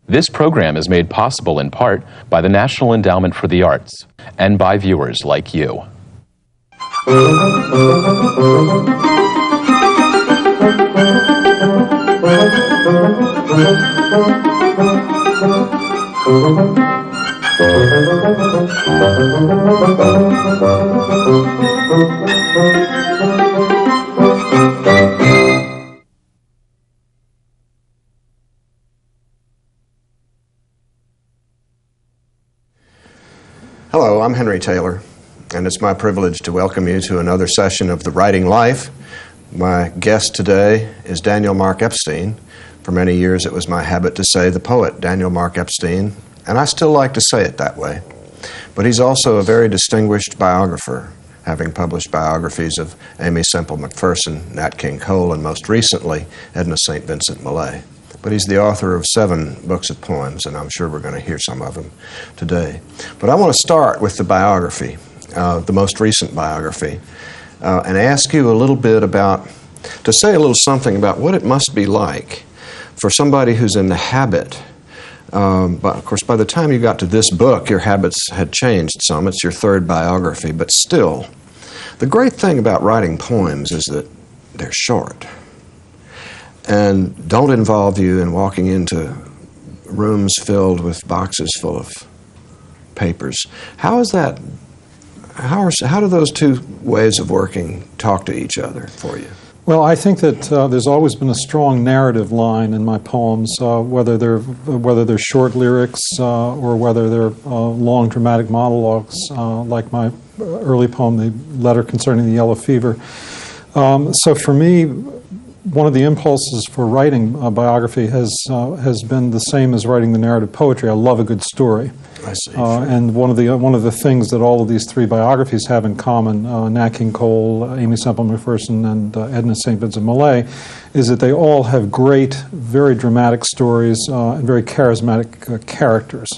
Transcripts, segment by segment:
This program is made possible in part by the National Endowment for the Arts and by viewers like you. Hello, I'm Henry Taylor, and it's my privilege to welcome you to another session of The Writing Life. My guest today is Daniel Mark Epstein. For many years it was my habit to say the poet Daniel Mark Epstein, and I still like to say it that way. But he's also a very distinguished biographer, having published biographies of Aimee Semple McPherson, Nat King Cole, and most recently Edna St. Vincent Millay. But he's the author of 7 books of poems, and I'm sure we're going to hear some of them today. But I want to start with the biography, the most recent biography, and ask you a little bit about, to say a little something about what it must be like for somebody who's in the habit. But of course, by the time you got to this book, your habits had changed some. It's your 3rd biography, but still, the great thing about writing poems is that they're short and don't involve you in walking into rooms filled with boxes full of papers. How is that? How do those two ways of working talk to each other for you? Well, I think that there's always been a strong narrative line in my poems, whether they're short lyrics or whether they're long dramatic monologues, like my early poem, "The Letter Concerning the Yellow Fever." So for me, one of the impulses for writing a biography has been the same as writing the narrative poetry. I love a good story. I see. And one of the things that all of these 3 biographies have in common, Nat King Cole, Aimee Semple McPherson, and Edna St. Vincent Millay, is that they all have great, very dramatic stories and very charismatic characters.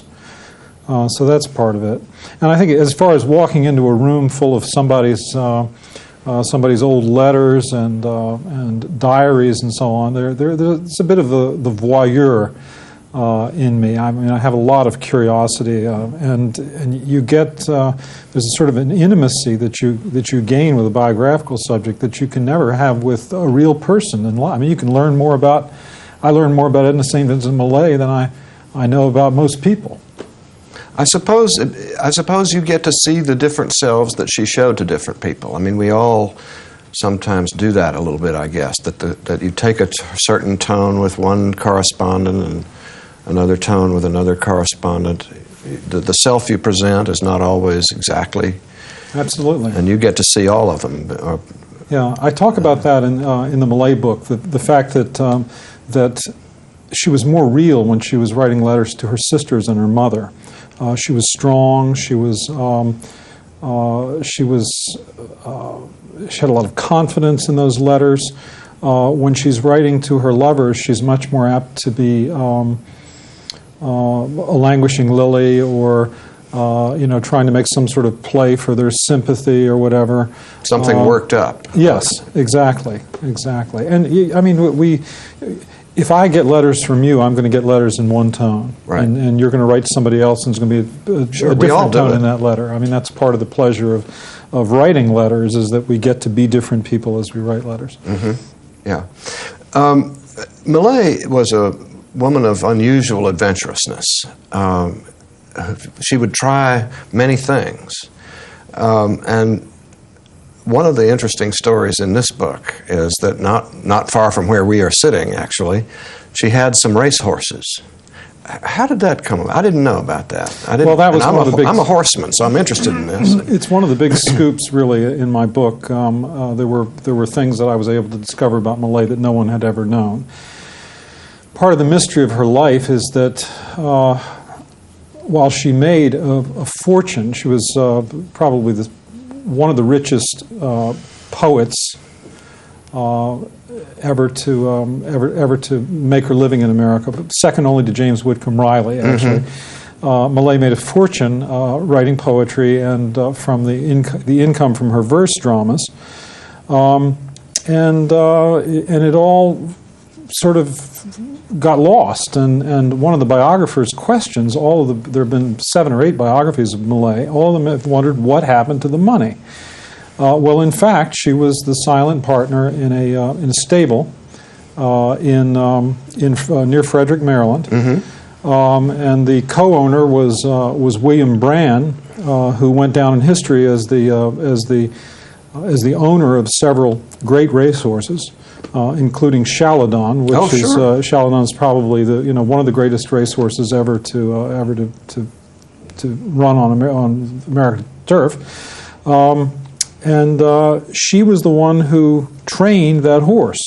So that's part of it. And I think as far as walking into a room full of somebody's old letters and diaries and so on, there's a bit of the voyeur in me. I mean, I have a lot of curiosity, and you get there's a sort of an intimacy that you gain with a biographical subject that you can never have with a real person in life. I mean, you can learn more about. I learned more about Edna St. Vincent Millay than I know about most people. I suppose you get to see the different selves that she showed to different people. I mean, we all sometimes do that a little bit, I guess, that you take a certain tone with one correspondent and another tone with another correspondent. The self you present is not always exactly. Absolutely. And you get to see all of them. Yeah, I talk about that in the Millay book, the fact that she was more real when she was writing letters to her sisters and her mother. She was strong. She had a lot of confidence in those letters. When she's writing to her lovers, she's much more apt to be a languishing lily, or trying to make some sort of play for their sympathy or whatever. Something worked up. Yes, exactly. And I mean, if I get letters from you, I'm going to get letters in one tone. Right. And you're going to write to somebody else, and it's going to be a different tone in that letter. I mean, that's part of the pleasure of writing letters, is that we get to be different people as we write letters. Mm-hmm. Yeah. Millay was a woman of unusual adventurousness. She would try many things. And one of the interesting stories in this book is that not far from where we are sitting, actually, she had some racehorses. How did that come about? I didn't know about that. Well, that was one of the big... I'm a horseman, so I'm interested in this. It's one of the big scoops, really, in my book. There were things that I was able to discover about Millay that no one had ever known. Part of the mystery of her life is that while she made a fortune, she was probably one of the richest poets ever to make her living in America, but second only to James Whitcomb Riley, actually. Mm-hmm. Millay made a fortune writing poetry and from the income from her verse dramas, and it all sort of got lost. And one of the biographers questions there have been 7 or 8 biographies of Millay. All of them have wondered what happened to the money. Well, in fact, she was the silent partner in a stable near Frederick, Maryland. And the co-owner was William Brann, who went down in history as the owner of several great racehorses, including Chaladon, which is Chaladon is probably one of the greatest racehorses ever to run on American turf. And she was the one who trained that horse.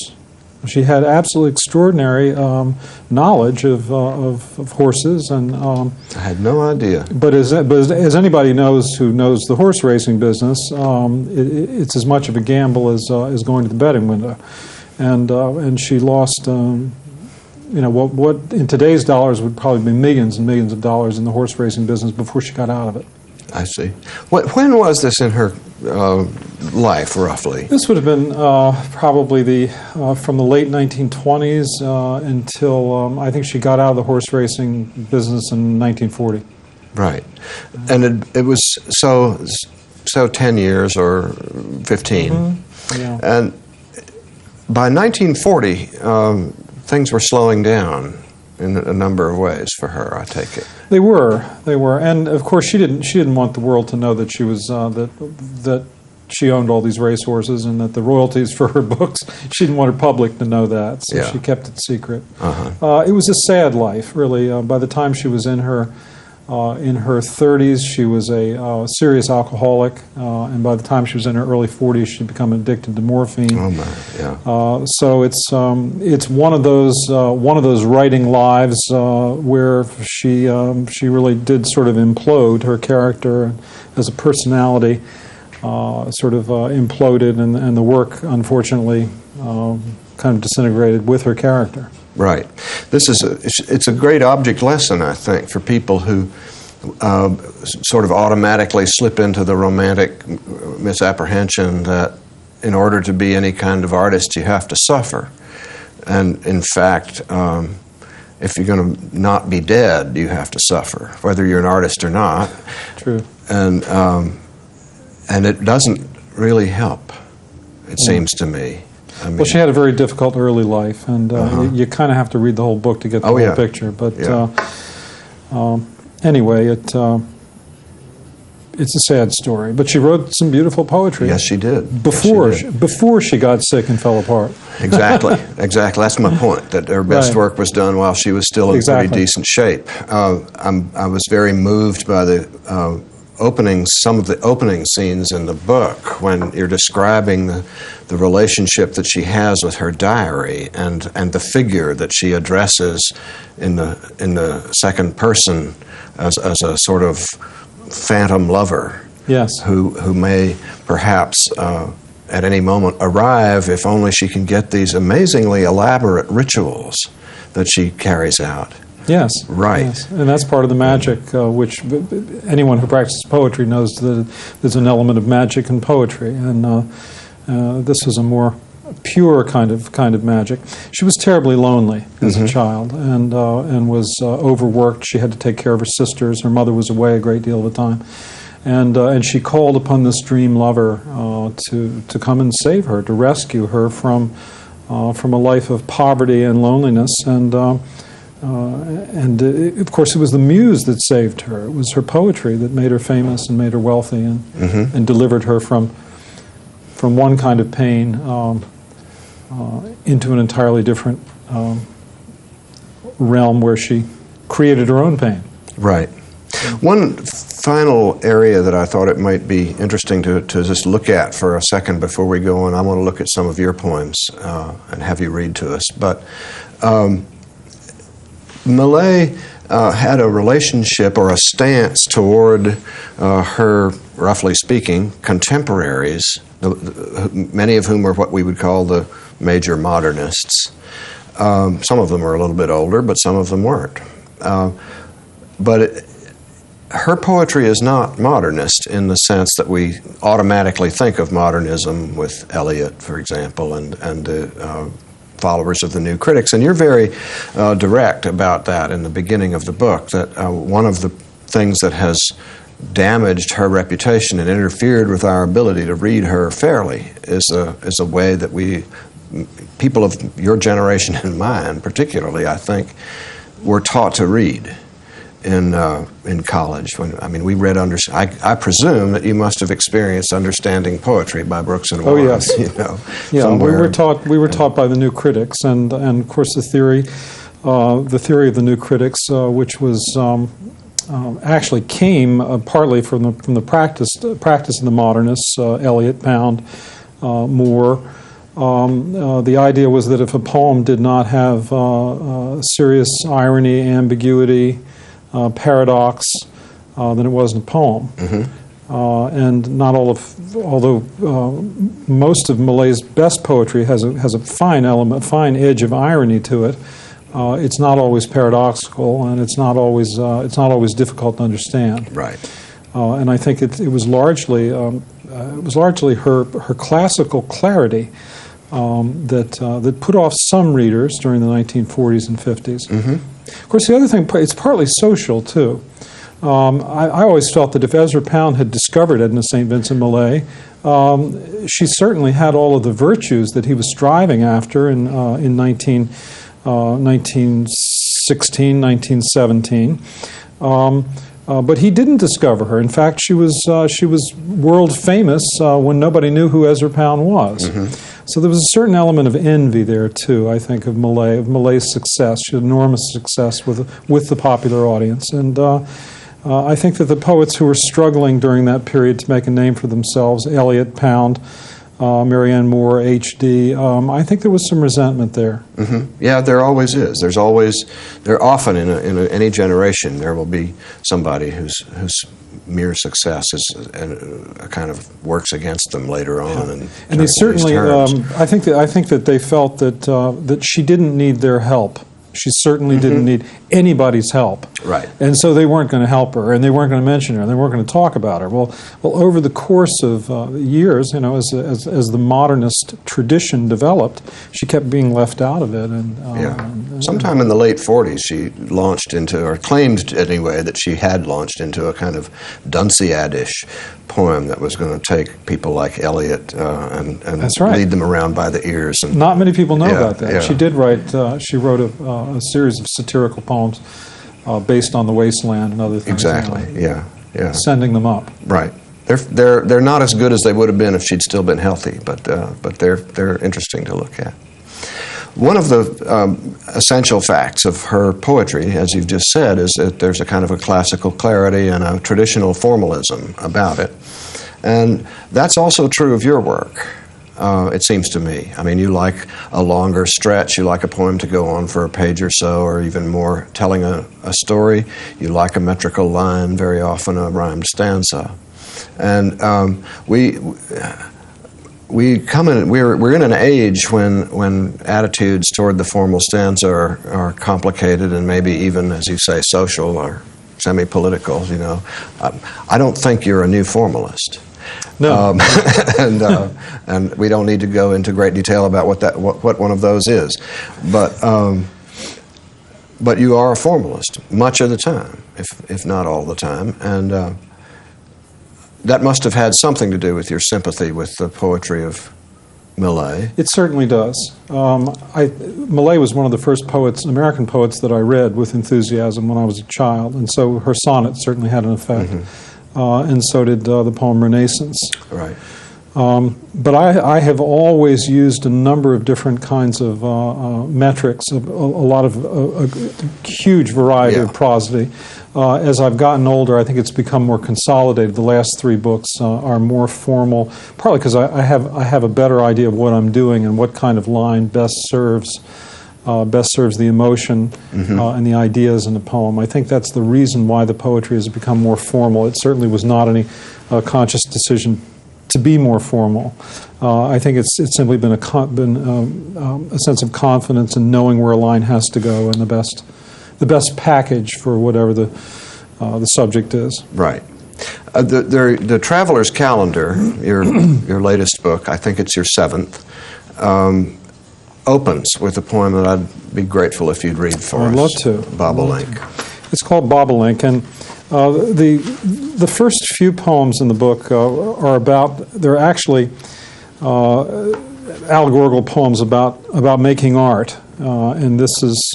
She had absolutely extraordinary knowledge of horses, and I had no idea. But as anybody knows who knows the horse racing business, it's as much of a gamble as going to the betting window, and she lost. What in today's dollars would probably be millions and millions of dollars in the horse racing business before she got out of it. I see. When was this in her life, roughly? This would have been probably from the late 1920s until I think she got out of the horse racing business in 1940. Right. And it was so 10 years or 15. Mm-hmm. Yeah. And by 1940, things were slowing down in a number of ways for her, I take it. They were, and of course she didn't want the world to know that she was that she owned all these racehorses and that the royalties for her books. She didn't want her public to know that, so she kept it secret. It was a sad life, really. By the time she was in her 30s, she was a serious alcoholic, and by the time she was in her early 40s, she'd become addicted to morphine. Oh my, yeah. So it's one of those writing lives where she really did sort of implode. Her character as a personality sort of imploded, and the work, unfortunately, kind of disintegrated with her character. Right. It's a great object lesson, I think, for people who sort of automatically slip into the romantic misapprehension that in order to be any kind of artist, you have to suffer. And in fact, if you're going to not be dead, you have to suffer, whether you're an artist or not. True. And it doesn't really help, it seems to me. I mean, well, she had a very difficult early life, and you kind of have to read the whole book to get the whole picture. But anyway, it's a sad story. But she wrote some beautiful poetry. Yes, she did. Before she got sick and fell apart. Exactly. That's my point. That her best work was done while she was still in pretty decent shape. I was very moved by some of the opening scenes in the book when you're describing the relationship that she has with her diary and the figure that she addresses in the second person as a sort of phantom lover. Yes. Who may perhaps at any moment arrive if only she can get these amazingly elaborate rituals that she carries out. Yes. Right. Yes. And that's part of the magic, which anyone who practices poetry knows that there's an element of magic in poetry. And this was a more pure kind of magic. She was terribly lonely as a child and was overworked. She had to take care of her sisters. Her mother was away a great deal of the time. And she called upon this dream lover to come and save her, to rescue her from a life of poverty and loneliness. And of course, it was the muse that saved her. It was her poetry that made her famous and made her wealthy and delivered her from one kind of pain into an entirely different realm where she created her own pain. Right. One final area that I thought it might be interesting to just look at for a second before we go on, I want to look at some of your poems and have you read to us. But Millay had a relationship or a stance toward her, roughly speaking, contemporaries, many of whom were what we would call the major modernists. Some of them were a little bit older, but some of them weren't. Her poetry is not modernist in the sense that we automatically think of modernism with Eliot, for example, and followers of the new critics. And you're very direct about that in the beginning of the book, that one of the things that has damaged her reputation and interfered with our ability to read her fairly is a way that people of your generation and mine particularly, I think, were taught to read in college. We read I presume that you must have experienced Understanding Poetry by Brooks and Warren. Oh yes, we were taught by the new critics, and of course the theory of the new critics, which was actually came partly from the practice of the modernists, Eliot, Pound, Moore. The idea was that if a poem did not have serious irony, ambiguity, paradox, then it wasn't a poem. And not all of, although most of Millay's best poetry has a fine fine edge of irony to it, it's not always paradoxical, and it's not always difficult to understand. Right. And I think it was largely her classical clarity that put off some readers during the 1940s and 50s. Of course, the other thing, it's partly social too. I always felt that if Ezra Pound had discovered Edna St. Vincent Millay, she certainly had all of the virtues that he was striving after in 1916, 1917. But he didn't discover her. In fact, she was world famous when nobody knew who Ezra Pound was. So there was a certain element of envy there too, I think, of Millay's success. She had enormous success with the popular audience, and I think that the poets who were struggling during that period to make a name for themselves, Eliot, Pound, Marianne Moore, H.D., I think there was some resentment there. Yeah, there always is. There often in any generation there will be somebody whose mere success is kind of works against them later on. And they certainly, I think that they felt that she didn't need their help. She certainly didn't need anybody's help. Right. And so they weren't going to help her, and they weren't going to mention her, and they weren't going to talk about her. Well, over the course of years, as the modernist tradition developed, she kept being left out of it. And sometime in the late 40s, she launched into, or claimed anyway, that she had launched into a kind of Dunciad-ish poem that was going to take people like Eliot and That's right. lead them around by the ears. And not many people know about that. Yeah. She did write. She wrote a series of satirical poems based on the wasteland and other things. Exactly. Yeah. Sending them up. Right. They're not as good as they would have been if she'd still been healthy, but they're interesting to look at. One of the essential facts of her poetry, as you've just said, is that there's a kind of a classical clarity and a traditional formalism about it. And that's also true of your work, it seems to me. I mean, you like a longer stretch. You like a poem to go on for a page or so, or even more, telling a story. You like a metrical line, very often a rhymed stanza. And we're in an age when attitudes toward the formal stanza are complicated and maybe even, as you say, social or semi-political. I don't think you're a new formalist. No. And we don't need to go into great detail about what one of those is, but you are a formalist much of the time, if not all the time, and. That must have had something to do with your sympathy with the poetry of Millay. It certainly does. Millay was one of the first American poets that I read with enthusiasm when I was a child, and so her sonnet certainly had an effect. And so did the poem Renaissance. Right. But I have always used a number of different kinds of metrics, a lot of a huge variety of prosody. As I've gotten older, I think it's become more consolidated. The last three books are more formal, partly because I have a better idea of what I'm doing and what kind of line best serves the emotion and the ideas in the poem. I think that's the reason why the poetry has become more formal. It certainly was not any conscious decision to be more formal. I think it's simply been a sense of confidence in knowing where a line has to go and the best package for whatever the subject is. Right. The Traveler's Calendar, your latest book, I think it's your seventh, opens with a poem that I'd be grateful if you'd read for us. I'd love to. Bobolink. It's called Bobolink, and the first few poems in the book are about, they're actually allegorical poems about making art, and this is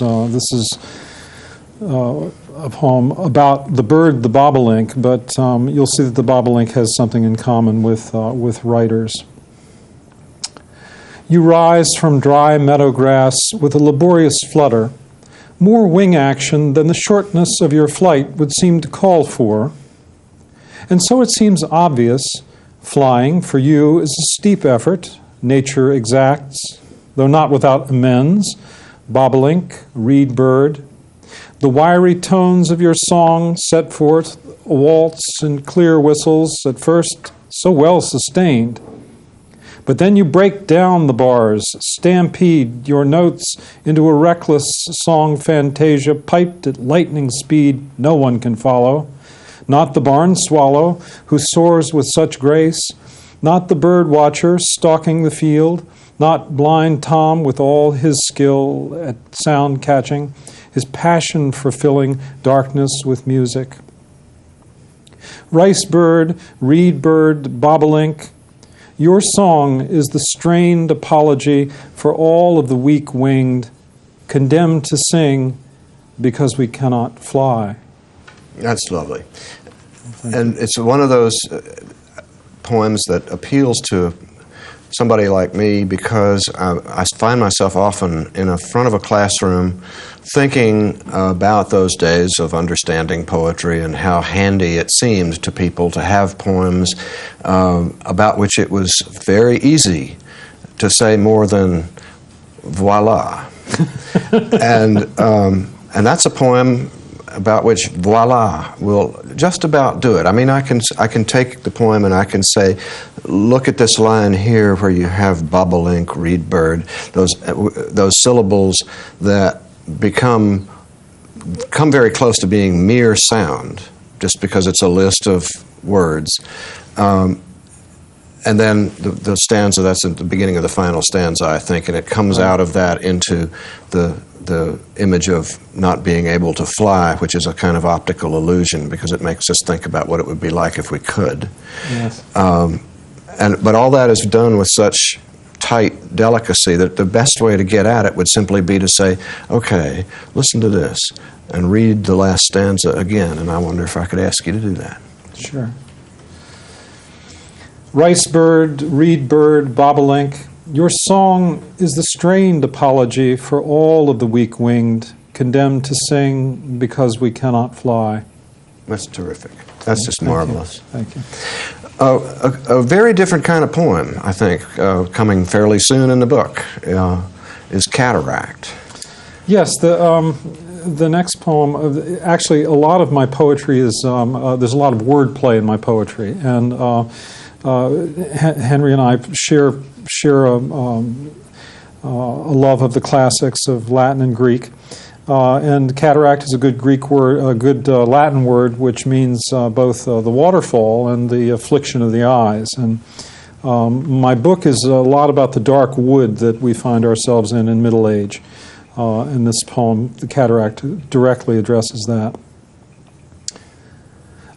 a poem about the bird, the bobolink, but you'll see that the bobolink has something in common with writers. You rise from dry meadow grass with a laborious flutter, more wing action than the shortness of your flight would seem to call for. And so it seems obvious, flying for you is a steep effort, nature exacts, though not without amends, bobolink, reed bird. The wiry tones of your song set forth a waltz and clear whistles, at first so well sustained. But then you break down the bars, stampede your notes into a reckless song fantasia piped at lightning speed no one can follow. Not the barn swallow who soars with such grace, not the bird watcher stalking the field, not blind Tom with all his skill at sound catching, his passion for filling darkness with music. Rice bird, reed bird, bobolink, your song is the strained apology for all of the weak-winged, condemned to sing because we cannot fly. That's lovely. And it's one of those poems that appeals to somebody like me because I find myself often in the front of a classroom thinking about those days of understanding poetry and how handy it seemed to people to have poems about which it was very easy to say more than voila. and that's a poem about which voila will just about do it. I mean, I can take the poem and I can say, look at this line here where you have bobolink, reed bird, those syllables that come very close to being mere sound, just because it's a list of words. And then the stanza, that's at the beginning of the final stanza, I think, and it comes out of that into the image of not being able to fly, which is a kind of optical illusion because it makes us think about what it would be like if we could. Yes. But all that is done with such tight delicacy that the best way to get at it would simply be to say, okay, listen to this, and read the last stanza again, and I wonder if I could ask you to do that. Sure. Rice bird, reed bird, bobolink, your song is the strained apology for all of the weak-winged, condemned to sing because we cannot fly. That's terrific. That's just marvelous. Thank you. A very different kind of poem, I think, coming fairly soon in the book, is Cataract. Yes, the next poem, actually a lot of my poetry is, there's a lot of wordplay in my poetry, and Henry and I share a love of the classics of Latin and Greek. And cataract is a good Greek word, a good Latin word, which means both the waterfall and the affliction of the eyes. And my book is a lot about the dark wood that we find ourselves in middle age. And this poem, The Cataract, directly addresses that.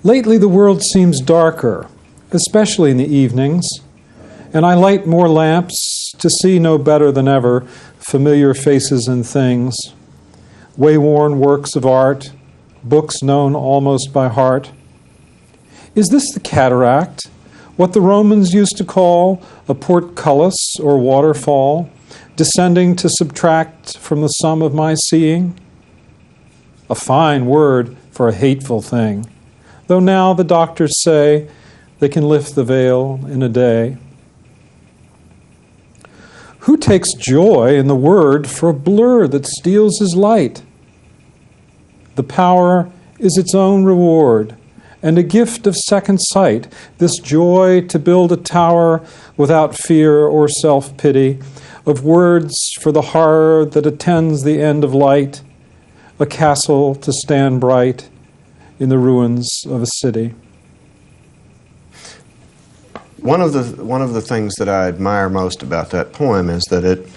Lately the world seems darker, especially in the evenings, and I light more lamps to see no better than ever familiar faces and things, wayworn works of art, books known almost by heart. Is this the cataract, what the Romans used to call a portcullis or waterfall, descending to subtract from the sum of my seeing? A fine word for a hateful thing, though now the doctors say they can lift the veil in a day. Who takes joy in the word for a blur that steals his light? The power is its own reward, and a gift of second sight, this joy to build a tower without fear or self-pity, of words for the horror that attends the end of light, a castle to stand bright in the ruins of a city. One of the things that I admire most about that poem is that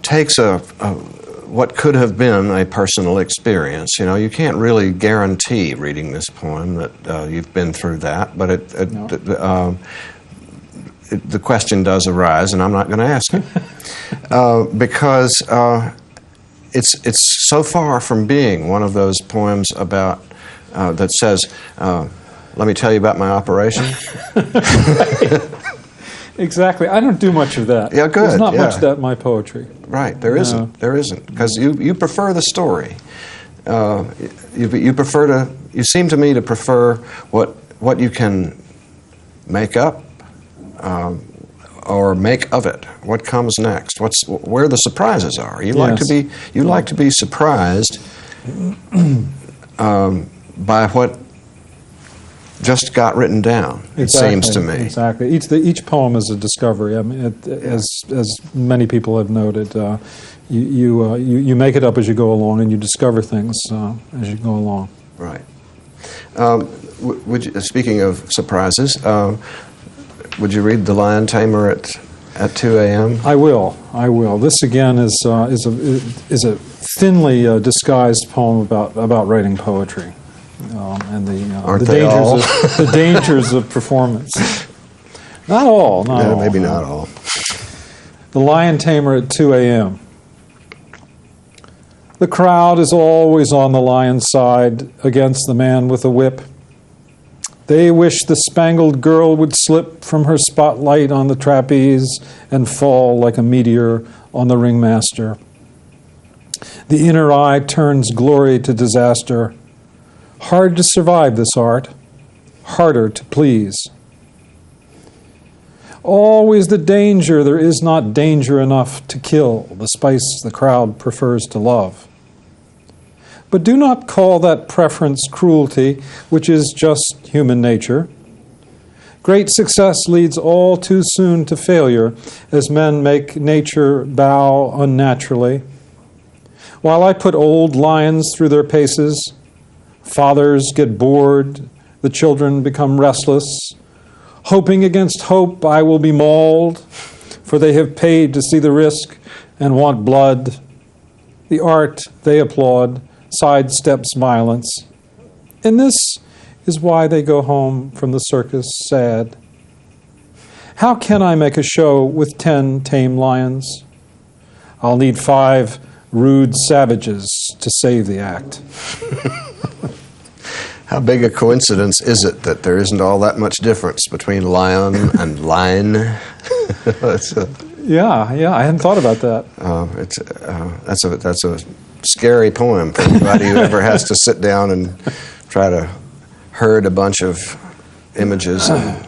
takes what could have been a personal experience. You can't really guarantee reading this poem that you've been through that, but the question does arise, and I'm not going to ask it because it's so far from being one of those poems about that says, "Let me tell you about my operation." Exactly. I don't do much of that. Yeah, good. There's not much of that in my poetry. Right. There isn't. There isn't, because you prefer the story. You prefer to. You seem to me to prefer what you can make up. Or make of it. What comes next? Where the surprises are. You like to be surprised by what just got written down. It seems to me. Exactly. Each poem is a discovery. I mean, as many people have noted, you make it up as you go along, and you discover things as you go along. Right. Speaking of surprises. Would you read The Lion Tamer at 2 a.m.? I will. This again is a thinly disguised poem about writing poetry, and the dangers of performance. Not all. Maybe not all. The Lion Tamer at 2 a.m. The crowd is always on the lion's side against the man with the whip. They wish the spangled girl would slip from her spotlight on the trapeze and fall like a meteor on the ringmaster. The inner eye turns glory to disaster. Hard to survive this art, harder to please. Always the danger, there is not danger enough to kill the spice the crowd prefers to love. But do not call that preference cruelty, which is just human nature. Great success leads all too soon to failure, as men make nature bow unnaturally. While I put old lions through their paces, fathers get bored, the children become restless. Hoping against hope I will be mauled, for they have paid to see the risk and want blood. The art they applaud sidesteps violence. And this is why they go home from the circus sad. How can I make a show with 10 tame lions? I'll need 5 rude savages to save the act. How big a coincidence is it that there isn't all that much difference between lion and line? Yeah, I hadn't thought about that. That's a scary poem for anybody who ever has to sit down and try to herd a bunch of images and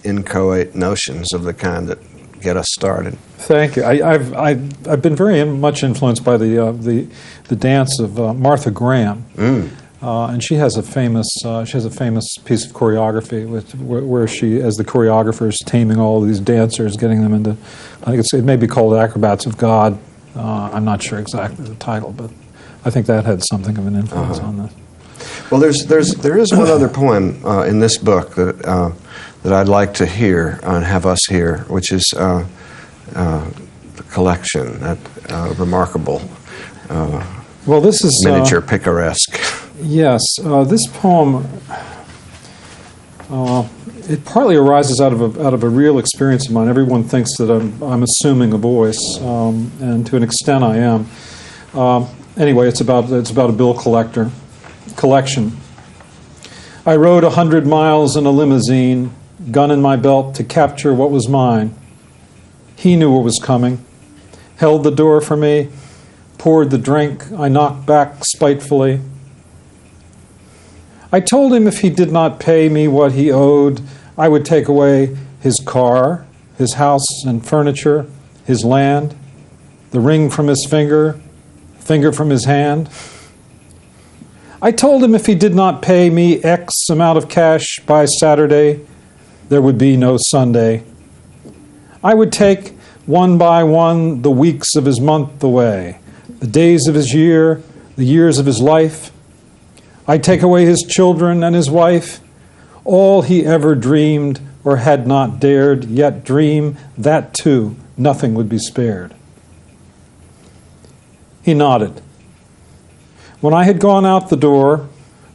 inchoate notions of the kind that get us started. Thank you. I've been very much influenced by the dance of Martha Graham, and she has a famous piece of choreography where she, as the choreographer, is taming all of these dancers, getting them into. I think it may be called Acrobats of God. I'm not sure exactly the title, but I think that had something of an influence on this. Well, there is one other poem in this book that I'd like to hear and have us hear, which is the collection, that remarkable this is miniature picaresque. Yes, this poem. It partly arises out of a real experience of mine. Everyone thinks that I'm assuming a voice, and to an extent I am. Anyway, it's about a bill collection. I rode 100 miles in a limousine, gun in my belt to capture what was mine. He knew what was coming, held the door for me, poured the drink. I knocked back spitefully. I told him if he did not pay me what he owed, I would take away his car, his house and furniture, his land, the ring from his finger from his hand. I told him if he did not pay me X amount of cash by Saturday, there would be no Sunday. I would take one by one the weeks of his month away, the days of his year, the years of his life. I'd take away his children and his wife, all he ever dreamed or had not dared yet dream, that too nothing would be spared. He nodded. When I had gone out the door,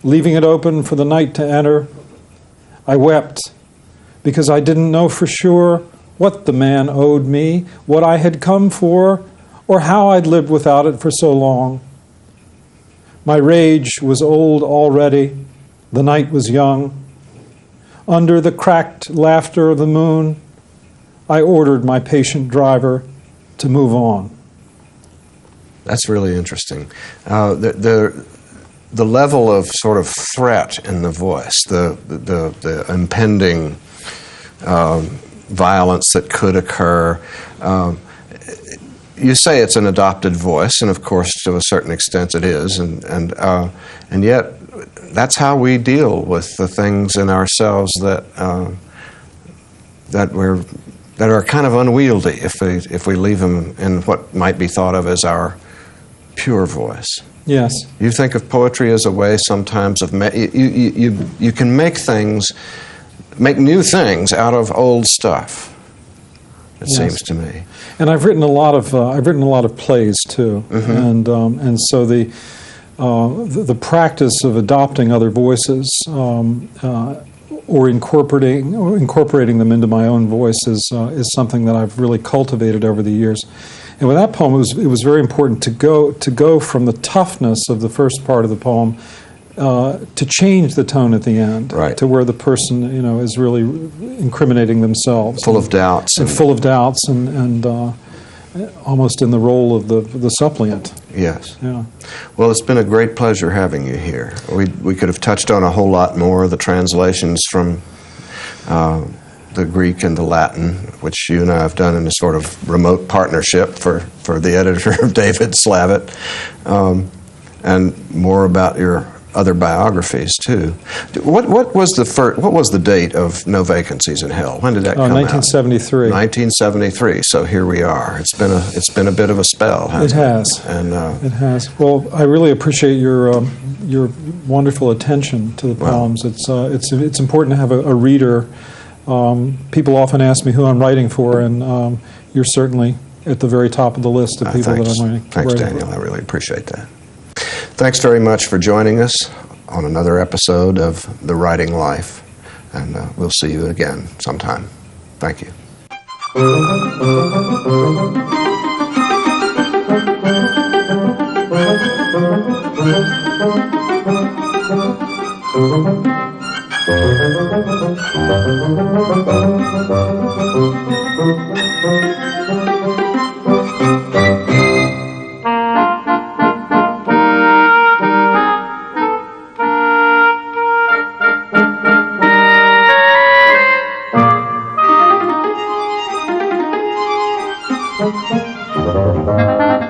leaving it open for the night to enter, I wept because I didn't know for sure what the man owed me, what I had come for, or how I'd lived without it for so long. My rage was old already. The night was young. Under the cracked laughter of the moon, I ordered my patient driver to move on. That's really interesting. The level of sort of threat in the voice, the impending violence that could occur. You say it's an adopted voice, and of course, to a certain extent, it is, and yet that's how we deal with the things in ourselves that are kind of unwieldy if we leave them in what might be thought of as our pure voice. Yes. You think of poetry as a way sometimes of you can make new things out of old stuff. It Yes. seems to me. And I've written a lot of plays too, and so the practice of adopting other voices or incorporating them into my own voice is something that I've really cultivated over the years. And with that poem, it was very important to go from the toughness of the first part of the poem to change the tone at the end, right, to where the person is really incriminating themselves, full of doubts, and full of doubts, and almost in the role of the suppliant. Yes. Yeah. Well, it's been a great pleasure having you here. We could have touched on a whole lot more. The translations from the Greek and the Latin, which you and I have done in a sort of remote partnership for the editor of David Slavitt, and more about your other biographies too. What was the date of No Vacancies in Hell? When did that come out? 1973. 1973. So here we are. It's been a bit of a spell, hasn't it? It has. And it has. Well, I really appreciate your wonderful attention to the poems. It's important to have a reader. People often ask me who I'm writing for, and you're certainly at the very top of the list of people that I'm writing. Thanks, Daniel. I really appreciate that. Thanks very much for joining us on another episode of The Writing Life, and we'll see you again sometime. Thank you. Thank you.